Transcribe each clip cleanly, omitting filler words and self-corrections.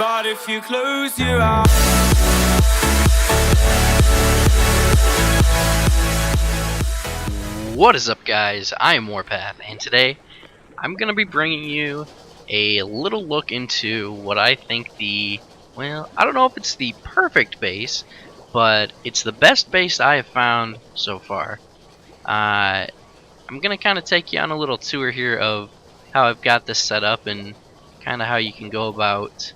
But if you close your eyes, what is up, guys? I am Warpath, and today I'm going to be bringing you a little look into what I think well, I don't know if it's the perfect base, but it's the best base I have found so far. I'm going to kind of take you on a little tour here of how I've got this set up and kind of how you can go about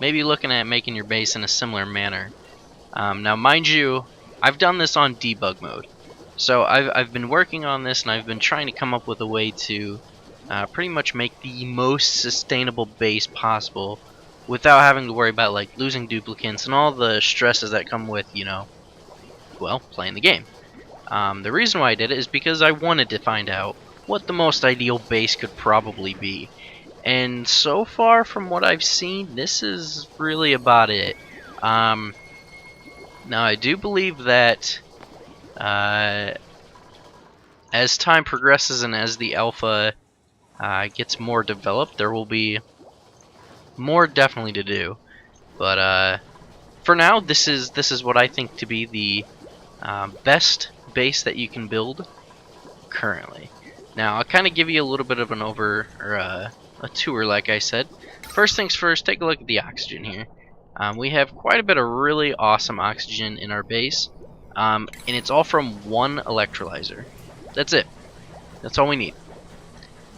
maybe looking at making your base in a similar manner. Now, mind you, I've done this on debug mode. So I've been working on this, and I've been trying to come up with a way to pretty much make the most sustainable base possible without having to worry about like losing duplicates and all the stresses that come with, well, playing the game. The reason why I did it is because I wanted to find out what the most ideal base could probably be. And so far from what I've seen, this is really about it. Now I do believe that as time progresses and as the alpha gets more developed, there will be more definitely to do. But for now, this is what I think to be the best base that you can build currently. Now I'll kind of give you a little bit of an a tour, like I said. First things first, take a look at the oxygen here. We have quite a bit of really awesome oxygen in our base. And it's all from one electrolyzer. That's it. That's all we need.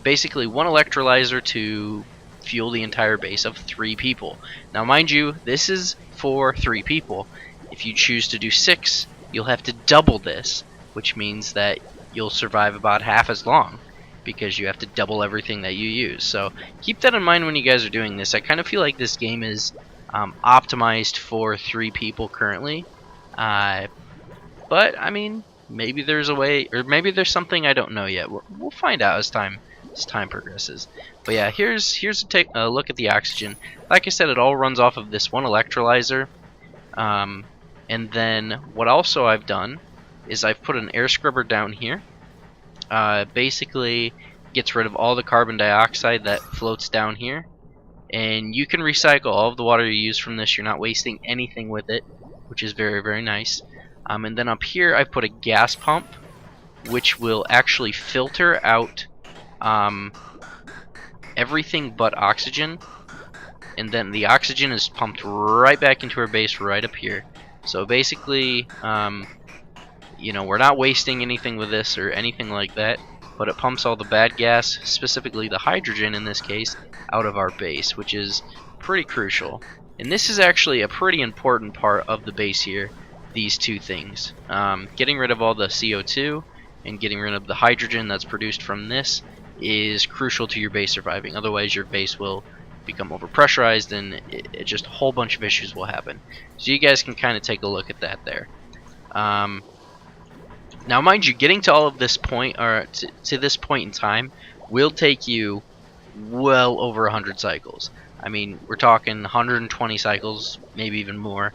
Basically, one electrolyzer to fuel the entire base of 3 people. Now, mind you, this is for 3 people. If you choose to do 6, you'll have to double this, which means that you'll survive about half as long, because you have to double everything that you use. So keep that in mind when you guys are doing this. I kind of feel like this game is optimized for 3 people currently. But I mean, maybe there's a way, or maybe there's something I don't know yet. We'll find out as time progresses. But yeah, here's a look at the oxygen. Like I said, it all runs off of this one electrolyzer. And then what also I've done is I've put an air scrubber down here. Basically gets rid of all the carbon dioxide that floats down here. And you can recycle all of the water you use from this. You're not wasting anything with it, which is very, very nice. And then up here I put a gas pump, which will actually filter out everything but oxygen. And then the oxygen is pumped right back into our base right up here. So basically, we're not wasting anything with this or anything like that, but it pumps all the bad gas, specifically the hydrogen in this case, out of our base, which is pretty crucial. And this is actually a pretty important part of the base here, these 2 things. Getting rid of all the CO2 and getting rid of the hydrogen that's produced from this is crucial to your base surviving. Otherwise your base will become overpressurized, and just a whole bunch of issues will happen. So you guys can kind of take a look at that there. Now, mind you, getting to all of this point, or to this point in time, will take you well over 100 cycles. I mean, we're talking 120 cycles, maybe even more,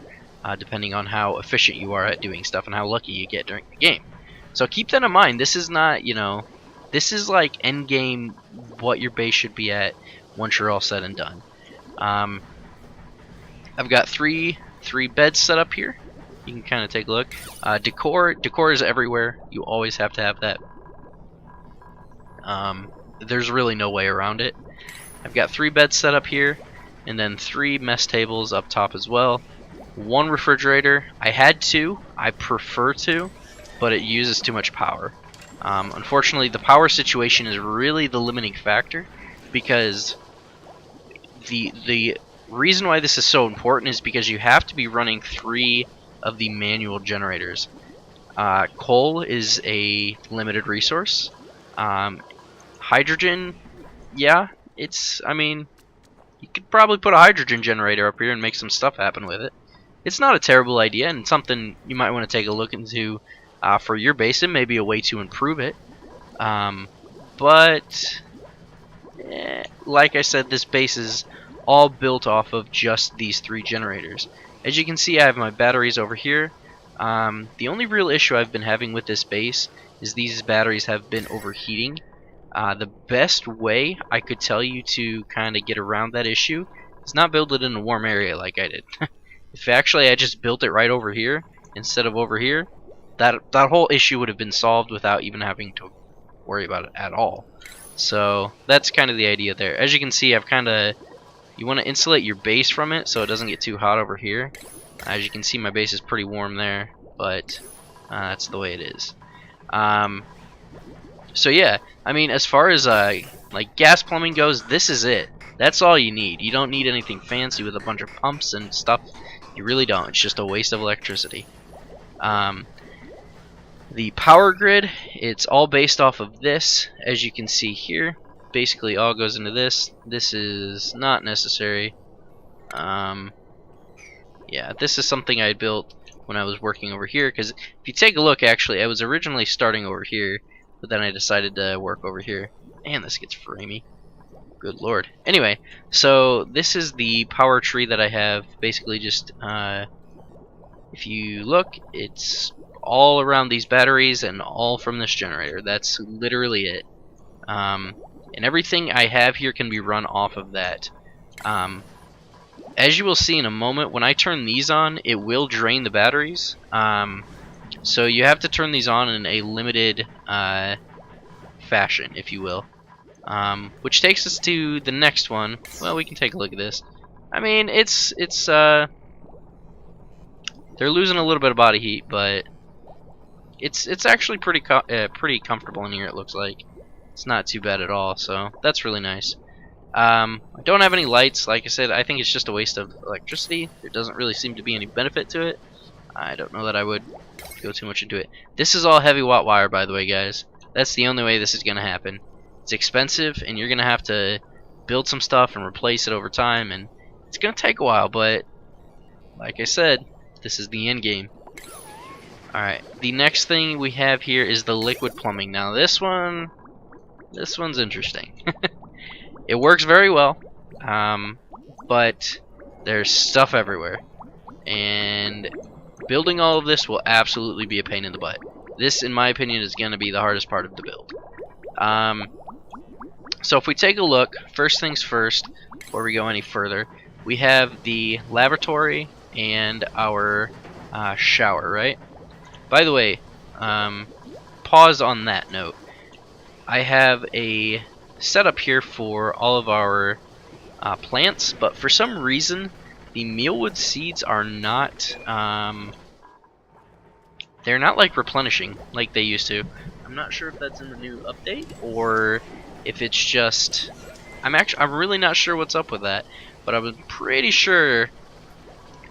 depending on how efficient you are at doing stuff and how lucky you get during the game. So keep that in mind. This is not, this is like end game what your base should be at once you're all said and done. I've got three beds set up here. You can kind of take a look. Decor is everywhere. You always have to have that. There's really no way around it. I've got 3 beds set up here, and then 3 mess tables up top as well. 1 refrigerator. I had 2. I prefer 2, but it uses too much power. Unfortunately, the power situation is really the limiting factor, because the reason why this is so important is because you have to be running 3 of the manual generators. Coal is a limited resource. Hydrogen, yeah, I mean, you could probably put a hydrogen generator up here and make some stuff happen with it. It's not a terrible idea, and something you might want to take a look into for your base. It may be a way to improve it. But like I said, this base is all built off of just these 3 generators. As you can see, I have my batteries over here. The only real issue I've been having with this base is these batteries have been overheating. The best way I could tell you to kind of get around that issue is not build it in a warm area like I did. If actually I just built it right over here instead of over here, that whole issue would have been solved without even having to worry about it at all. So that's kind of the idea there. As you can see, you want to insulate your base from it so it doesn't get too hot over here. As you can see, my base is pretty warm there, but that's the way it is. So yeah, I mean, as far as like gas plumbing goes, this is it. That's all you need. You don't need anything fancy with a bunch of pumps and stuff. You really don't. It's just a waste of electricity. The power grid, it's all based off of this, as you can see here. Basically all goes into this. This is not necessary. Yeah, this is something I built when I was working over here, because if you take a look, actually, I was originally starting over here, but then I decided to work over here. Man, this gets framey. Good lord. Anyway, so this is the power tree that I have. Basically just, if you look, it's all around these batteries and all from this generator. That's literally it. And everything I have here can be run off of that. As you will see in a moment, when I turn these on, it will drain the batteries. So you have to turn these on in a limited fashion, if you will. Which takes us to the next one. Well, we can take a look at this. I mean, they're losing a little bit of body heat, but it's actually pretty comfortable in here. It looks like it's not too bad at all. So that's really nice. I don't have any lights. Like I said, I think it's just a waste of electricity. There doesn't really seem to be any benefit to it. I don't know that I would go too much into it. This is all heavy watt wire, by the way, guys. That's the only way this is going to happen. It's expensive, and you're going to have to build some stuff and replace it over time, and it's going to take a while, but like I said, this is the end game. Alright, the next thing we have here is the liquid plumbing. Now this one's interesting. It works very well, but there's stuff everywhere, and building all of this will absolutely be a pain in the butt. This, in my opinion, is going to be the hardest part of the build. So if we take a look, first things first, before we go any further, we have the lavatory and our shower, right? By the way, pause on that note. I have a setup here for all of our plants, but for some reason the mealwood seeds are not they're not like replenishing like they used to. I'm not sure if that's in the new update or if it's just I'm really not sure what's up with that, but I'm pretty sure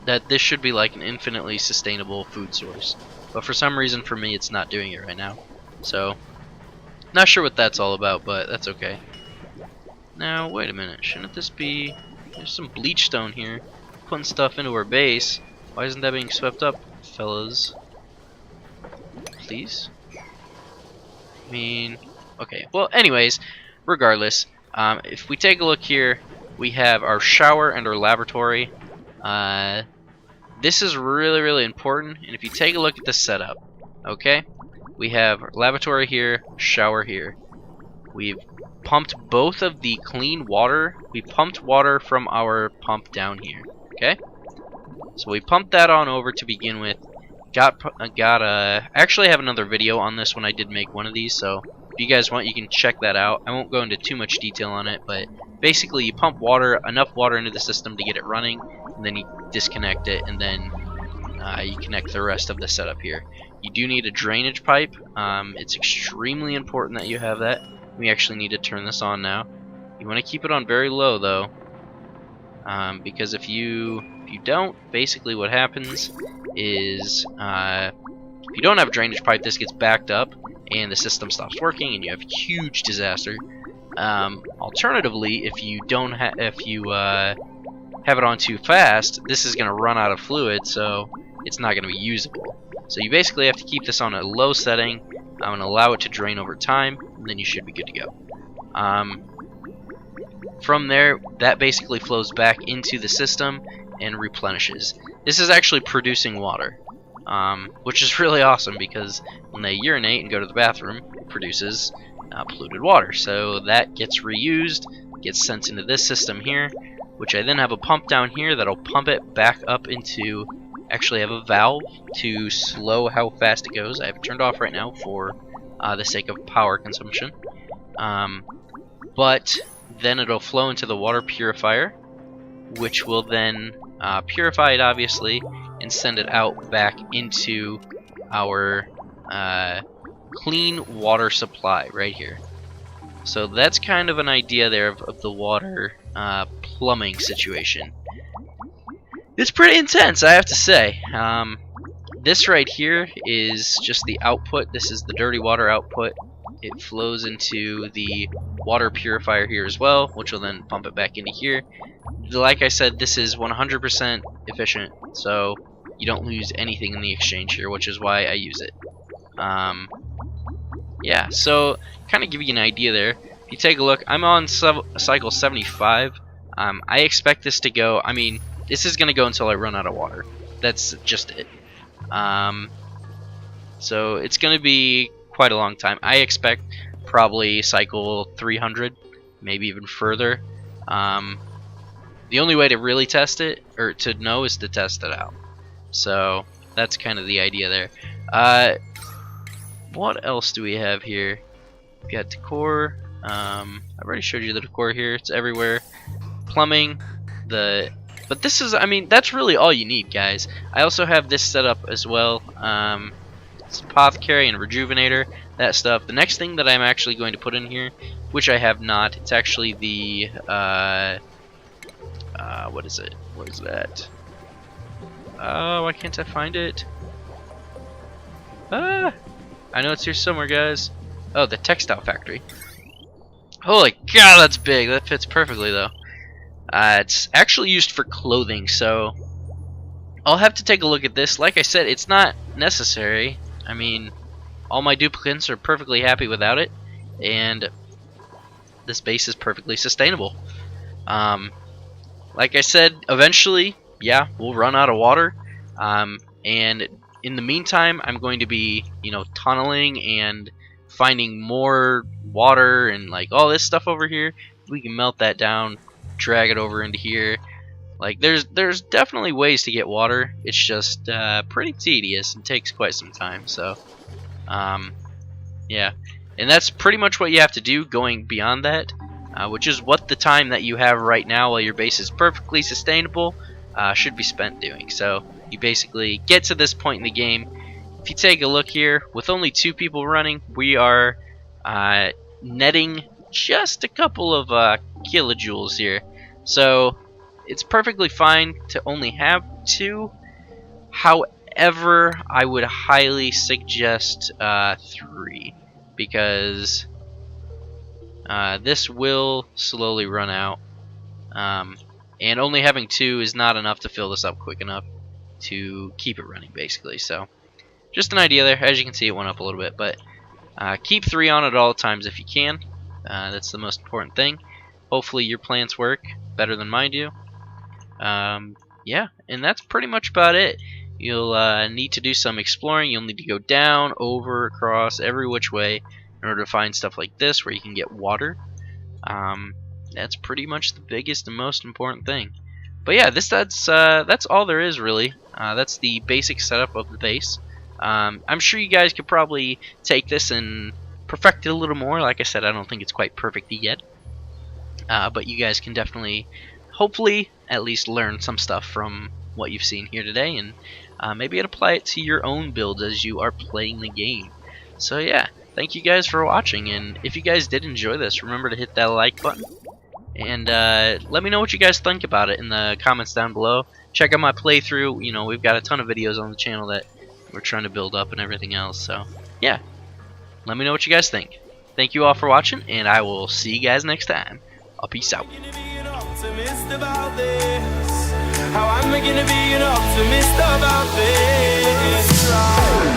that this should be like an infinitely sustainable food source, but for some reason for me it's not doing it right now. So not sure what that's all about, but that's okay. Now, wait a minute. Shouldn't this be... There's some bleach stone here. Putting stuff into our base. Why isn't that being swept up, fellas? Please? I mean... Okay, well, anyways, regardless, if we take a look here, we have our shower and our lavatory. This is really, really important, and if you take a look at the setup, okay? We have lavatory here, shower here. We've pumped both of the clean water. We pumped water from our pump down here. Okay, so we pumped that on over to begin with. Actually, I have another video on this when I did make one of these. So if you guys want, you can check that out. I won't go into too much detail on it, but basically, you pump enough water into the system to get it running, and then you disconnect it, and then you connect the rest of the setup here. You do need a drainage pipe. It's extremely important that you have that. We actually need to turn this on now. You want to keep it on very low though, because if you don't, basically what happens is if you don't have a drainage pipe, this gets backed up and the system stops working, and you have a huge disaster. Alternatively, if you have it on too fast, this is going to run out of fluid, so it's not going to be usable. So you basically have to keep this on a low setting. I'm going to allow it to drain over time, and then you should be good to go. From there, that basically flows back into the system and replenishes. This is actually producing water, which is really awesome because when they urinate and go to the bathroom, it produces polluted water. So that gets reused, gets sent into this system here. which I then have a pump down here that'll pump it back up into. Actually, I have a valve to slow how fast it goes. I have it turned off right now for the sake of power consumption. But then it'll flow into the water purifier, which will then purify it, obviously, and send it out back into our clean water supply right here. So that's kind of an idea there of the water plumbing situation. It's pretty intense, I have to say. This right here is just the output. This is the dirty water output. It flows into the water purifier here as well, which will then pump it back into here. Like I said, this is 100% efficient, so you don't lose anything in the exchange here, which is why I use it. Yeah, so kind of give you an idea there. If you take a look, I'm on cycle 75. I expect this to go, I mean, this is going to go until I run out of water. That's just it. So it's going to be quite a long time. I expect probably cycle 300, maybe even further. The only way to really test it, or to know, is to test it out. So that's kind of the idea there. What else do we have here? We've got decor. I've already showed you the decor here. It's everywhere. Plumbing. But this is, I mean, that's really all you need, guys. I also have this set up as well. It's apothecary and rejuvenator, that stuff. The next thing that I'm actually going to put in here, which I have not, it's actually the what is it? What is that? Oh, why can't I find it? I know it's here somewhere, guys. Oh, the textile factory. Holy cow, that's big. That fits perfectly, though. It's actually used for clothing, so I'll have to take a look at this. Like I said, it's not necessary. I mean, all my duplicants are perfectly happy without it, and this base is perfectly sustainable. Like I said, eventually, yeah, we'll run out of water, and in the meantime, I'm going to be, you know, tunneling and finding more water and like all this stuff over here. We can melt that down, drag it over into here. Like there's definitely ways to get water. It's just pretty tedious and takes quite some time. So yeah, and that's pretty much what you have to do going beyond that, which is what the time that you have right now while your base is perfectly sustainable should be spent doing. So you basically get to this point in the game. If you take a look here, with only 2 people running, we are netting just a couple of kilojoules here. So it's perfectly fine to only have 2. However, I would highly suggest 3, because this will slowly run out, and only having 2 is not enough to fill this up quick enough to keep it running, basically. So just an idea there. As you can see, it went up a little bit, but keep 3 on at all times if you can. That's the most important thing. Hopefully your plants work better than mine do. Yeah, and that's pretty much about it. You'll need to do some exploring. You'll need to go down, over, across, every which way in order to find stuff like this where you can get water. That's pretty much the biggest and most important thing. But yeah, that's all there is, really. That's the basic setup of the base. I'm sure you guys could probably take this and perfect it a little more. Like I said, I don't think it's quite perfect yet. But you guys can definitely, hopefully, at least learn some stuff from what you've seen here today, and maybe apply it to your own builds as you are playing the game. So yeah, thank you guys for watching, and if you guys did enjoy this, remember to hit that like button, and let me know what you guys think about it in the comments down below. Check out my playthrough. You know, we've got a ton of videos on the channel that we're trying to build up and everything else. So yeah, let me know what you guys think. Thank you all for watching, and I will see you guys next time. Peace out. How am I gonna be an optimist about this?